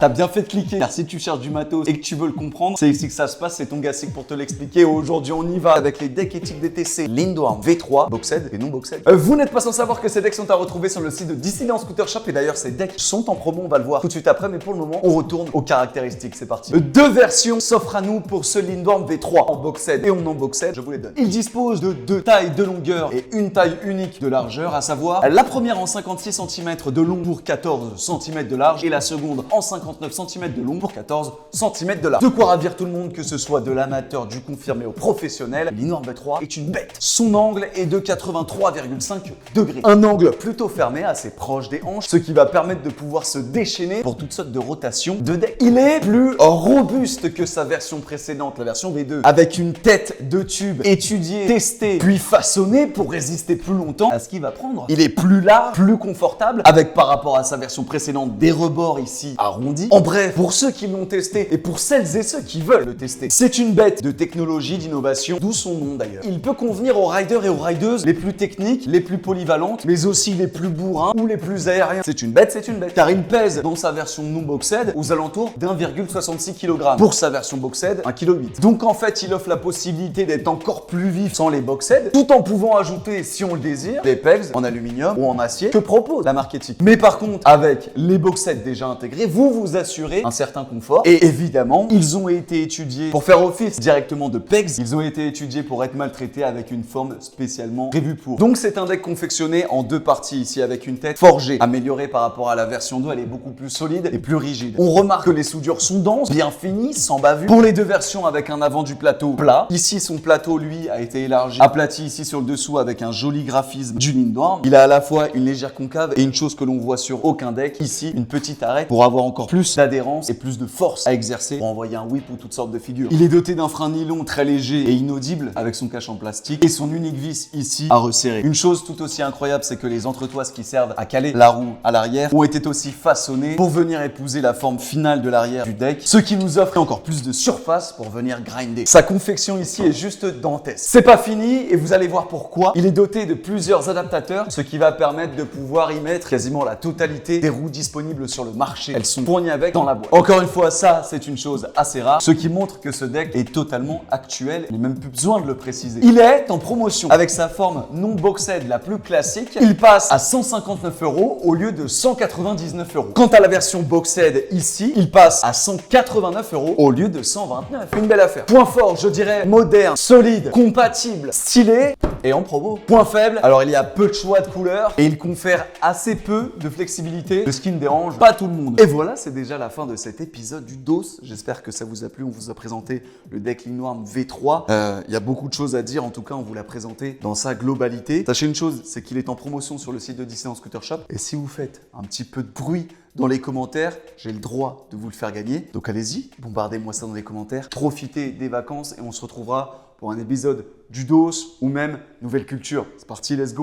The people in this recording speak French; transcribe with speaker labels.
Speaker 1: T'as bien fait de cliquer, car si tu cherches du matos et que tu veux le comprendre, c'est ici que ça se passe, c'est ton Gassic pour te l'expliquer. Aujourd'hui, on y va avec les decks éthiques DTC Lindorm V3, Boxed et non Boxed. Vous n'êtes pas sans savoir que ces decks sont à retrouver sur le site de Dissident Scooter Shop, et d'ailleurs, ces decks sont en promo, on va le voir tout de suite après, mais pour le moment, on retourne aux caractéristiques, c'est parti. Deux versions s'offrent à nous pour ce Lindorm V3, en Boxed et en non Boxed, je vous les donne. Il dispose de deux tailles de longueur et une taille unique de largeur, à savoir la première en 56 cm de long pour 14 cm de large, et la seconde en 59 cm de long pour 14 cm de large. De quoi ravir tout le monde, que ce soit de l'amateur, du confirmé au professionnel. Lindorm V3 est une bête. Son angle est de 83,5 degrés. Un angle plutôt fermé, assez proche des hanches, ce qui va permettre de pouvoir se déchaîner pour toutes sortes de rotations de deck. Il est plus robuste que sa version précédente, la version V2, avec une tête de tube étudiée, testée, puis façonnée pour résister plus longtemps à ce qu'il va prendre. Il est plus large, plus confortable, avec par rapport à sa version précédente des rebords ici arrondis. En bref, pour ceux qui l'ont testé et pour celles et ceux qui veulent le tester, c'est une bête de technologie, d'innovation, d'où son nom d'ailleurs. Il peut convenir aux riders et aux rideuses les plus techniques, les plus polyvalentes, mais aussi les plus bourrins ou les plus aériens. C'est une bête, car il pèse dans sa version non boxed aux alentours d'1,66 kg. Pour sa version boxed, 1,8 kg. Donc en fait, il offre la possibilité d'être encore plus vif sans les boxed, tout en pouvant ajouter, si on le désire, des pegs en aluminium ou en acier que propose la marque éthique. Mais par contre, avec les boxed déjà intégrés, vous assurez un certain confort. Et évidemment, ils ont été étudiés pour faire office directement de pegs. Ils ont été étudiés pour être maltraités avec une forme spécialement prévue pour. Donc c'est un deck confectionné en deux parties ici avec une tête forgée, améliorée par rapport à la version 2. Elle est beaucoup plus solide et plus rigide. On remarque que les soudures sont denses, bien finies, sans bavure. Pour les deux versions, avec un avant du plateau plat. Ici, son plateau, lui, a été élargi, aplati ici sur le dessous avec un joli graphisme du Lindorm. Il a à la fois une légère concave et une chose que l'on voit sur aucun deck. Ici, une petite arête pour avoir encore plus d'adhérence et plus de force à exercer pour envoyer un whip ou toutes sortes de figures. Il est doté d'un frein nylon très léger et inaudible avec son cache en plastique et son unique vis ici à resserrer. Une chose tout aussi incroyable, c'est que les entretoises qui servent à caler la roue à l'arrière ont été aussi façonnées pour venir épouser la forme finale de l'arrière du deck, ce qui nous offre encore plus de surface pour venir grinder. Sa confection ici est juste dantesque. C'est pas fini et vous allez voir pourquoi. Il est doté de plusieurs adaptateurs, ce qui va permettre de pouvoir y mettre quasiment la totalité des roues disponibles sur le marché. Elles sont fournies avec dans la boîte. Encore une fois, ça, c'est une chose assez rare, ce qui montre que ce deck est totalement actuel. Il n'est même plus besoin de le préciser. Il est en promotion avec sa forme non boxed la plus classique. Il passe à 159 € au lieu de 199 €. Quant à la version boxed ici, il passe à 189 € au lieu de 129. Une belle affaire. Point fort, je dirais moderne, solide, compatible, stylé et en promo. Point faible, alors il y a peu de choix de couleurs et il confère assez peu de flexibilité, ce qui ne dérange pas tout le monde. Et voilà, c'est déjà la fin de cet épisode du DOS. J'espère que ça vous a plu. On vous a présenté le deck Lindorm V3. Il y a beaucoup de choses à dire. En tout cas, on vous l'a présenté dans sa globalité. Sachez une chose, c'est qu'il est en promotion sur le site de Dissident Scooter Shop. Et si vous faites un petit peu de bruit dans les commentaires, j'ai le droit de vous le faire gagner. Donc allez-y, bombardez-moi ça dans les commentaires. Profitez des vacances et on se retrouvera pour un épisode du DOS ou même Nouvelle Culture. C'est parti, let's go.